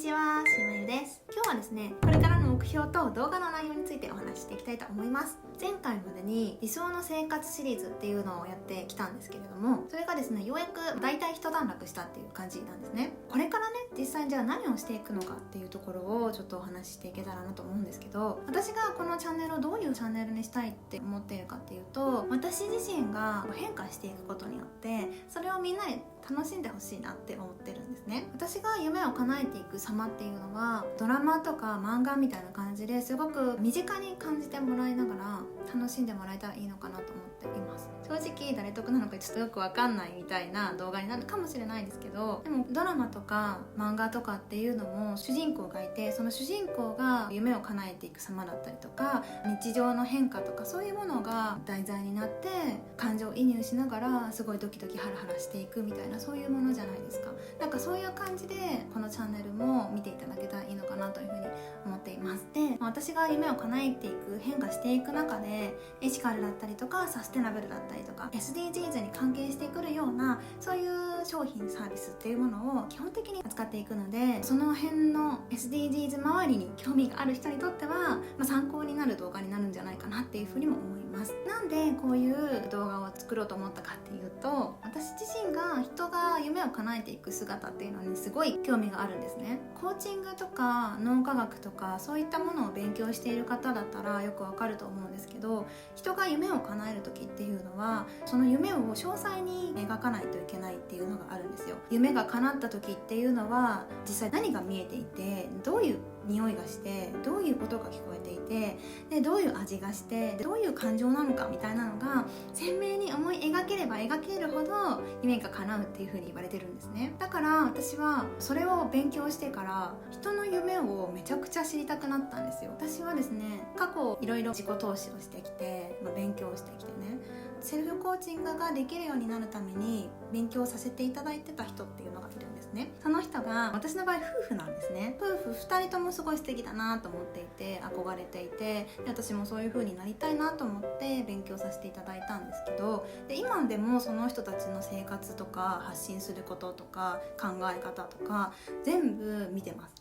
ちは、しまゆです。今日はですね、これからの目標と動画の内容についてお話ししていきたいと思います。前回までに理想の生活シリーズっていうのをやってきたんですけれども、それがですね、ようやく大体一段落したっていう感じなんですね。これからね、実際にじゃあ何をしていくのかっていうところをちょっとお話ししていけたらなと思うんですけど、私がこのチャンネルをどういうチャンネルにしたいって思っているかっていうと、私自身が変化していくことによってそれをみんなに楽しんでほしいなって思ってるんですね。私が夢を叶えていく様っていうのはドラマとか漫画みたいな感じですごく身近に感じてもらいながら楽しんでもらえたらいいのかなと思っています。正直誰得なのかちょっとよくわかんないみたいな動画になるかもしれないですけど、でもドラマとか漫画とかっていうのも主人公がいて、その主人公が夢を叶えていく様だったりとか日常の変化とかそういうものが題材になって感情移入しながらすごいドキドキハラハラしていくみたいな、そういうものじゃないですか。なんかそういう感じでこのチャンネルも見ていただけたらいいのかなというふうに思っています。で、私が夢を叶えていく、変化していく中でエシカルだったりとかサステナブルだったりとか SDGs に関係してくるようなそういう商品サービスっていうものを基本的に扱っていくので、その辺の SDGs 周りに興味がある人にとっては、参考になる動画になるんじゃないかなっていうふうにも思います。なんでこういう動画を作ろうと思ったかっていうと、私自身が人が夢を叶えていく姿っていうのにすごい興味があるんですね。コーチングとか脳科学とかそういったものを勉強している方だったらよくわかると思うんですけど、人が夢を叶える時っていうのはその夢を詳細に描かないといけないっていうのがあるんですよ。夢が叶った時っていうのは実際何が見えていて、どういう匂いがして、どういう音が聞こえていて、でどういう味がして、どういう感情なのかみたいなのが鮮明に思い描ければ描けるほど夢が叶うっていう風に言われてるんですね。だから私はそれを勉強してから人の夢をめちゃくちゃ知りたくなったんですよ。私はですね、過去いろいろ自己投資をしてきて、勉強してきてね、セルフコーチングができるようになるために勉強させていただいてた人っていうのがいるんですね。その人が私の場合夫婦なんですね。夫婦2人ともすごい素敵だなと思っていて、憧れていて、で私もそういう風になりたいなと思って勉強させていただいたんですけど、で今でもその人たちの生活とか発信することとか考え方とか全部見てます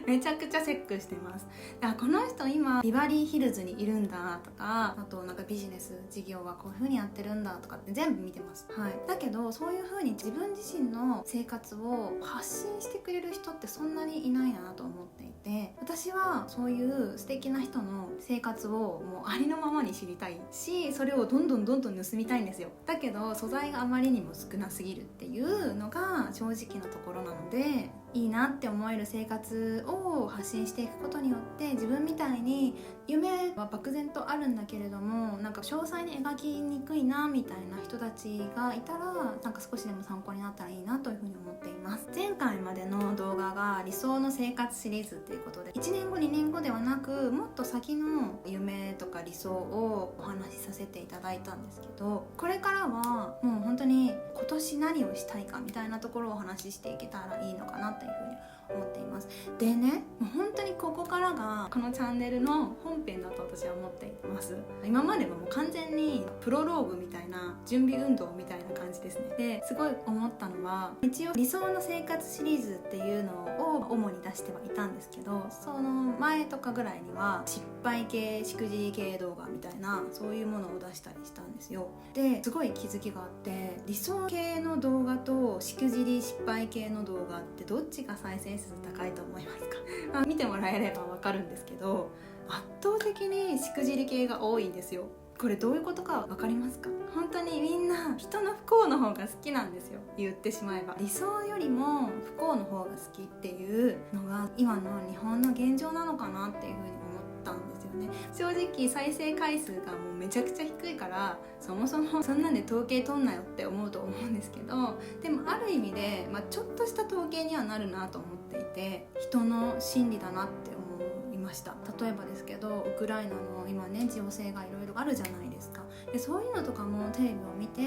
めちゃくちゃチェックしてます。この人今ビバリーヒルズにいるんだとか、あとなんかビジネス事業はこういう風にやってるんだとかって全部見てます。はい。だけどそういう風に自分自身の生活を発信してくれる人ってそんなにいないなと思っていて、私はそういう素敵な人の生活をもうありのままに知りたいし、それをどんどん盗みたいんですよ。だけど素材があまりにも少なすぎるっていうのが正直なところなので、いいなって思える生活を発信していくことによって自分みたいに夢は漠然とあるんだけれどもなんか詳細に描きにくいなみたいな人たちがいたら、なんか少しでも参考になったらいいなというふうに思っています。前回までの動画が理想の生活シリーズっていうことで、1年後2年後ではなくもっと先の夢とか理想をお話しさせていただいたんですけど、これからはもう本当に今年何をしたいかみたいなところをお話ししていけたらいいのかなというふうに思っています。でね、もう本当にここからがこのチャンネルの本編だと私は思っています。今まではもう完全にプロローグみたいな準備運動みたいな感じですね。ですごい思ったのは、一応理想の生活シリーズっていうのを主に出してはいたんですけど、その前とかぐらいには失敗系しくじり系動画みたいなそういうものを出したりしたんですよ。ですごい気づきがあって、理想系の動画としくじり失敗系の動画ってどっちが再生数高いと思いますか？見てもらえればわかるんですけど、圧倒的にしくじり系が多いんですよ。これどういうことかわかりますか？本当にみんな人の不幸の方が好きなんですよ。言ってしまえば理想よりも不幸の方が好きっていうのが今の日本の現状なのかなっていうふうに思ったんですよね。正直再生回数がもうめちゃくちゃ低いから、そもそもそんなんで統計取んなよって思うと思うんですけど、でもある意味で、ちょっとした統計にはなるなと思っていて、人の心理だなって思いました。例えばですけど、ウクライナの今ね情勢がいろいろあるじゃないですか。でそういうのとかもテレビを見て、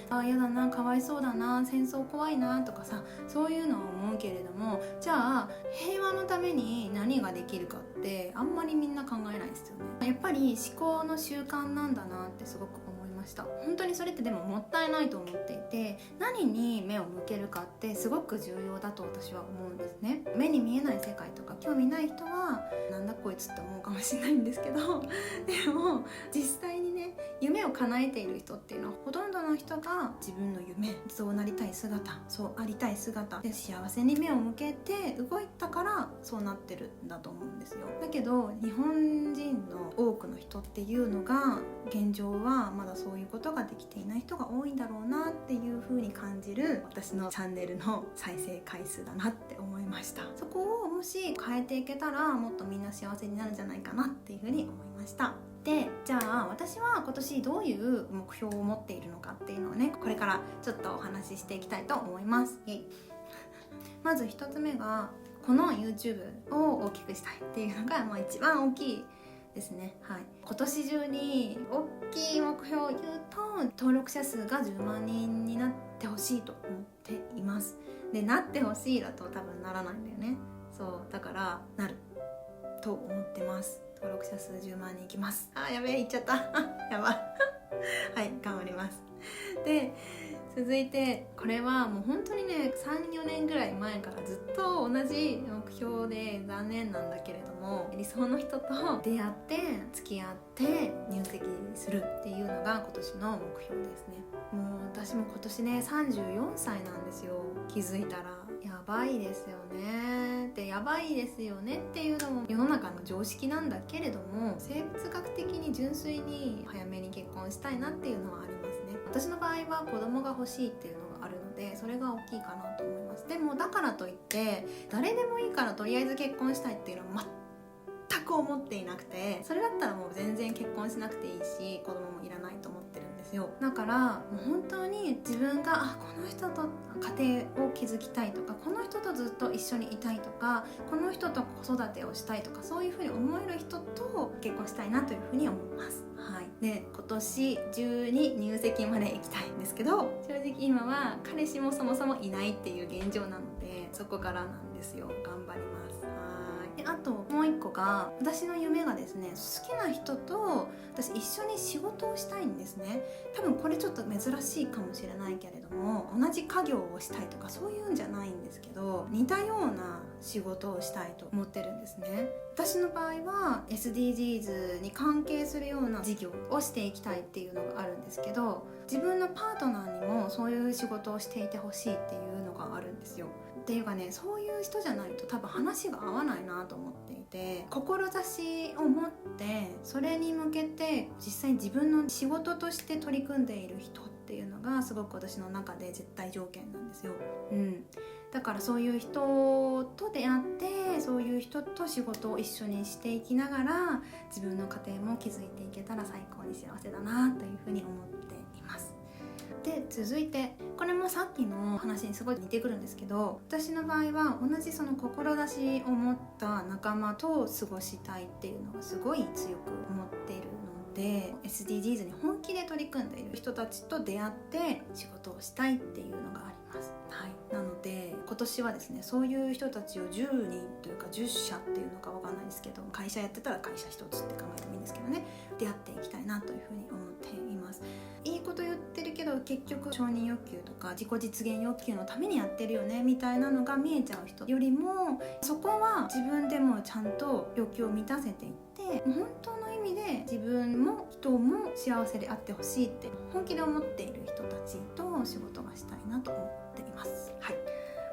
やだな、かわいそうだな、戦争怖いなとかさ、そういうのを思うけれども、じゃあ平和のために何ができるかってあんまりみんな考えないですよね。やっぱり思考の習慣なんだなってすごく思いまました。本当にそれってでももったいないと思っていて、何に目を向けるかってすごく重要だと私は思うんですね。目に見えない世界とか興味ない人はなんだこいつって思うかもしれないんですけどでも実際にね、夢を叶えている人っていうのはほとんどの人が自分の夢、そうなりたい姿、そうありたい姿で幸せに目を向けて動いたからそうなってるんだと思うんですよ。だけど日本人の多くの人っていうのが現状はまだそういうことができていない人が多いんだろうなっていう風に感じる私のチャンネルの再生回数だなって思いました。そこをもし変えていけたらもっとみんな幸せになるんじゃないかなっていう風に思いました。で、じゃあ私は今年どういう目標を持っているのかっていうのをね、これからちょっとお話ししていきたいと思います。まず一つ目がこの YouTube を大きくしたいっていうのが、一番大きいですね。はい、今年中に大きい目標を言うと登録者数が10万人になってほしいと思っています。で、なってほしいだと多分ならないんだよね。そうだからなると思ってます。登録者数10万人いきます。やべえ、言っちゃったやばはい頑張ります。で、続いてこれはもう本当にね 3,4 年ぐらい前からずっと同じ目標で残念なんだけれども、理想の人と出会って付き合って入籍するっていうのが今年の目標ですね。もう私も今年ね34歳なんですよ。気づいたらやばいですよね。で、やばいですよねっていうのも世の中の常識なんだけれども、生物学的に純粋に早めに結婚したいなっていうのはありますね。私の場合は子供が欲しいっていうのがあるので、それが大きいかなと思います。でもだからといって誰でもいいからとりあえず結婚したいっていうのは全く思っていなくて、それだったらもう全然結婚しなくていいし子供もいらないと思ってるんですよ。だからもう本当に自分がこの人と家庭を築きたいとか、この人とずっと一緒にいたいとか、この人と子育てをしたいとか、そういうふうに思える人と結婚したいなというふうに思います。はい、で、今年中に入籍まで行きたいんですけど、正直今は彼氏もそもそもいないっていう現状なので、そこからなんですよ。頑張ります。で、あともう一個が、私の夢がですね、好きな人と私一緒に仕事をしたいんですね。多分これちょっと珍しいかもしれないけれども、同じ家業をしたいとかそういうんじゃないんですけど、似たような仕事をしたいと思ってるんですね。私の場合は SDGs に関係するような事業をしていきたいっていうのがあるんですけど、自分のパートナーにもそういう仕事をしていてほしいっていうのがあるんですよ。っていうかね、そういう人じゃないと多分話が合わないなと思っていて、志を持ってそれに向けて実際に自分の仕事として取り組んでいる人っていうのがすごく私の中で絶対条件なんですよ。だからそういう人と出会って、そういう人と仕事を一緒にしていきながら自分の家庭も築いていけたら最高に幸せだなというふうに思っています。で、続いてこれもさっきの話にすごい似てくるんですけど、私の場合は同じその志を持った仲間と過ごしたいっていうのがすごい強く思っているので、 SDGs に本気で取り組んでいる人たちと出会って仕事をしたいっていうのがあります。はい、なので今年はですね、そういう人たちを10人というか10社っていうのかわかんないですけど、会社やってたら会社一つって考えてもいいんですけどね、出会っていきたいなというふうに思っています。いいこと言ってるけど結局承認欲求とか自己実現欲求のためにやってるよねみたいなのが見えちゃう人よりも、そこは自分でもちゃんと欲求を満たせていって、本当の意味で自分も人も幸せであってほしいって本気で思っている人たちと仕事がしたいなと思っています。はい。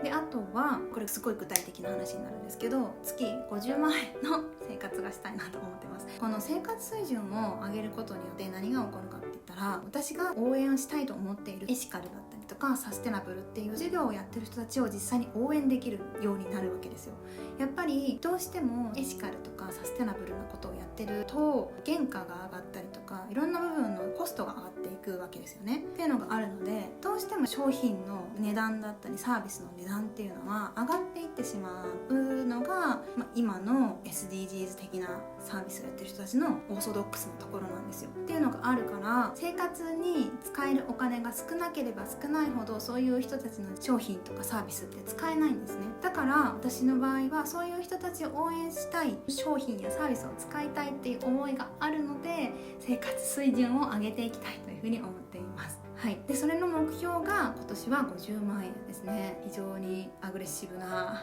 で、あとはこれすごい具体的な話になるんですけど、月50万円の生活がしたいなと思ってます。この生活水準を上げることによって何が起こるかって言ったら、私が応援したいと思っているエシカルだったりとかサステナブルっていう授業をやってる人たちを実際に応援できるようになるわけですよ。やっぱりどうしてもエシカルとかサステナブルなことをやってると原価が上がったりとか、いろんな部分のコストが上がっていくわけですよねっていうのがあるので、どうしても商品の値段だったりサービスの値段っていうのは上がっていってしまうのが、今の SDGs 的なサービスをやってる人たちのオーソドックスなところなんですよ。っていうのがあるから、生活に使えるお金が少なければ少ないほどそういう人たちの商品とかサービスって使えないんですね。だから私の場合はそういう人たちを応援したい、商品やサービスを使いたいっていう思いがあるので、生活水準を上げていきたいというふうに思っています。はい、でそれの目標が今年は50万円ですね。非常にアグレッシブな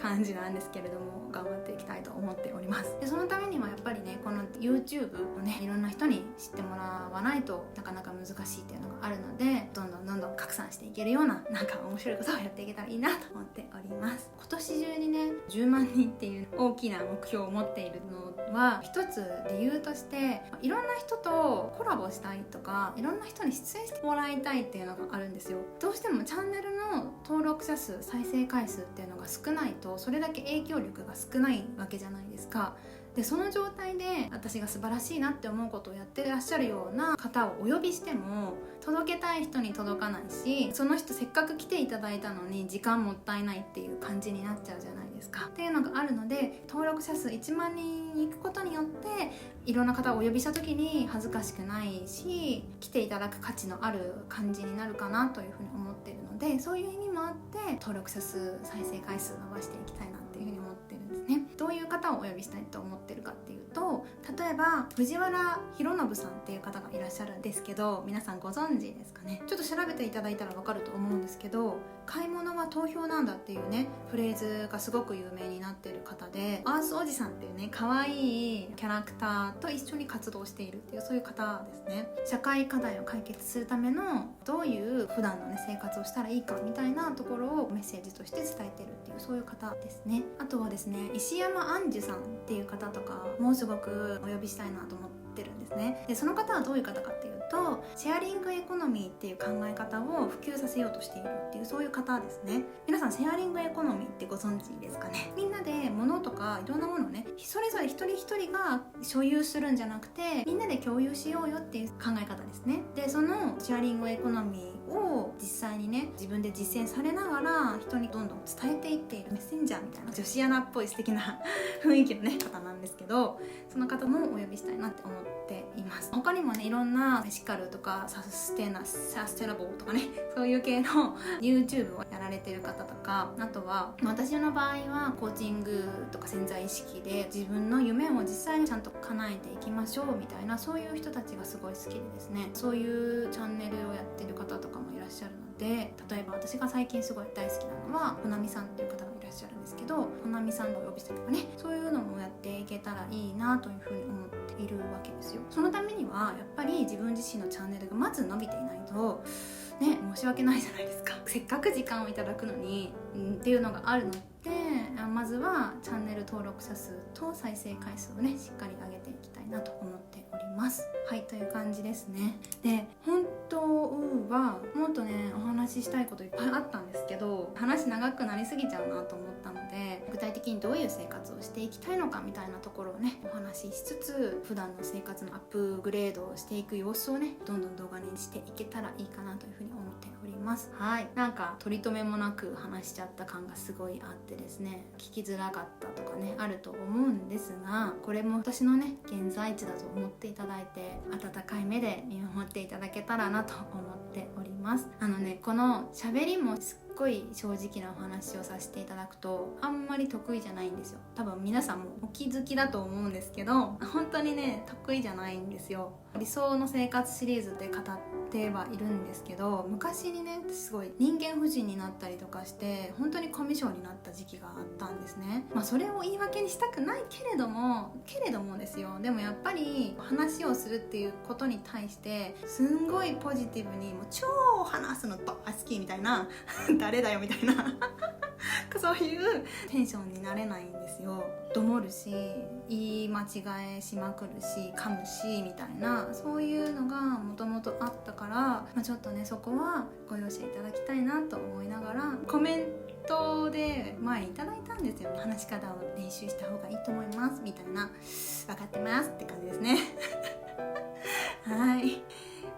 感じなんですけれども、頑張っていきたいと思っております。でそのためにはやっぱりね、この YouTube をね、いろんな人に知ってもらわないとなかなか難しいっていうのがあるので、どんどん拡散していけるような、なんか面白いことをやっていけたらいいなと思っております。今年中にね10万人っていう大きな目標を持っているのは、一つ理由としていろんな人とコラボしたいとか、いろんな人に出演してもらいたいっていうのがあるんですよ。どうしてもチャンネルの登録者数、再生回数っていうのが少ないと、それだけ影響力が少ないわけじゃないですか。でその状態で私が素晴らしいなって思うことをやってらっしゃるような方をお呼びしても届けたい人に届かないし、その人せっかく来ていただいたのに時間もったいないっていう感じになっちゃうじゃないですか。っていうのがあるので、登録者数1万人に行くことによっていろんな方をお呼びした時に恥ずかしくないし、来ていただく価値のある感じになるかなというふうに思っているので、そういう意味もあって登録者数、再生回数伸ばしていきたいなっていうふうに思ってるんですね。どういう方をお呼びしたいと思ってるかっていうと、例えば藤原弘信さんっていう方がいらっしゃるんですけど、皆さんご存知ですかね。ちょっと調べていただいたら分かると思うんですけど、買い物は投票なんだっていうねフレーズがすごく有名になっている方で、アースおじさんっていうね可愛いキャラクターと一緒に活動しているっていう、そういう方ですね。社会課題を解決するためのどういう普段のね生活をしたらいいかみたいなところをメッセージとして伝えてるっていう、そういう方ですね。あとはですね、石山杏樹さんっていう方とかもうすごくお呼びしたいなと思ってるんですね。でその方はどういう方かっていうと、シェアリングエコノミーっていう考え方を普及させようとしているっていう、そういう方ですね。皆さんシェアリングエコノミーってご存知ですかね。みんなで物とかいろんなものをね、それぞれ一人一人が所有するんじゃなくて、みんなで共有しようよっていう考え方ですね。でそのシェアリングエコノミーを実際にね自分で実践されながら人にどんどん伝えていっているメッセンジャーみたいな女子アナっぽい素敵な雰囲気のね方なんですけど、その方もお呼びしたいなって思っています。他にもねいろんなエシカルとかサステナボーとかね、そういう系の YouTube をやられてる方とか、あとは私の場合はコーチングとか潜在意識で自分の夢を実際にちゃんと叶えていきましょうみたいな、そういう人たちがすごい好きでですね、そういうチャンネルをやってる方とかもいらっしゃるので、例えば私が最近すごい大好きなのはほなみさんっていう方がいらっしゃるんですけど、ほなみさんのお呼びしたりとかね、そういうのもやっていけたらいいなというふうに思っているわけですよ。そのためにはやっぱり自分自身のチャンネルがまず伸びていないとね、申し訳ないじゃないですか。せっかく時間をいただくのに、っていうのがあるので、まずはチャンネル登録者数と再生回数をねしっかり上げていきたいなと思っております。はい、という感じですね。で本当はもっとねお話ししたいこといっぱいあったんですけど、話長くなりすぎちゃうなと思ったので、具体的にどういう生活をしていきたいのかみたいなところをねお話ししつつ、普段の生活のアップグレードをしていく様子をねどんどん動画にしていけたらいいかなというふうに思っております。はい、なんか取り留めもなく話しちゃった感がすごいあってですね、聞きづらかったとかねあると思うんですが、これも私のね現在地だと思っていただいて、温かい目で見守っていただけたらなと思っております。この喋りもすっごい正直なお話をさせていただくとあんまり得意じゃないんですよ。多分皆さんもお気づきだと思うんですけど、本当にね得意じゃないんですよ。理想の生活シリーズで語ってはいるんですけど、昔にねすごい人間不信になったりとかして本当にコミュ障になった時期があったんですね。それを言い訳にしたくないけれどもですよ。でもやっぱり話をするっていうことに対してすんごいポジティブに、もう超話すの好きみたいな誰だよみたいなそういうテンションになれないんですよ。どもるし、言い間違えしまくるし、噛むしみたいな、そういうのがもともとあったから、ちょっとねそこはご容赦いただきたいなと思いながら、コメントで前いただいたんですよ。話し方を練習した方がいいと思いますみたいな、分かってますって感じですねはい、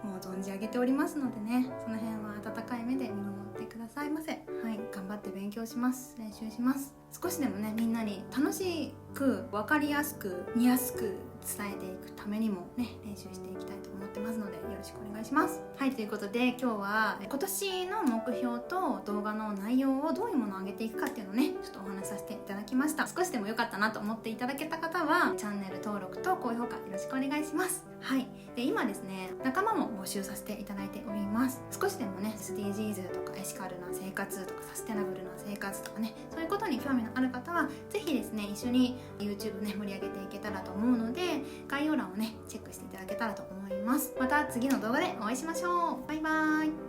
もう存じ上げておりますのでね、その辺は温かい目で見守ってくださいませ。はい、頑張張って勉強します。練習します。少しでもねみんなに楽しく分かりやすく見やすく伝えていくためにもね練習していきたいと思ってますのでよろしくお願いします。はい、ということで今日は今年の目標と動画の内容をどういうものを上げていくかっていうのをねちょっとお話しさせていただきました。少しでも良かったなと思っていただけた方はチャンネル登録と高評価よろしくお願いします。はい、で今ですね仲間も募集させていただいております。少しでもね SDGs とかエシカルな生活とかサステナブルな生活とかねそういうことに興味のある方はぜひですね一緒に YouTube ね盛り上げていけたらと思うので概要欄をねチェックしていただけたらと思います。また次の動画でお会いしましょう。バイバーイ。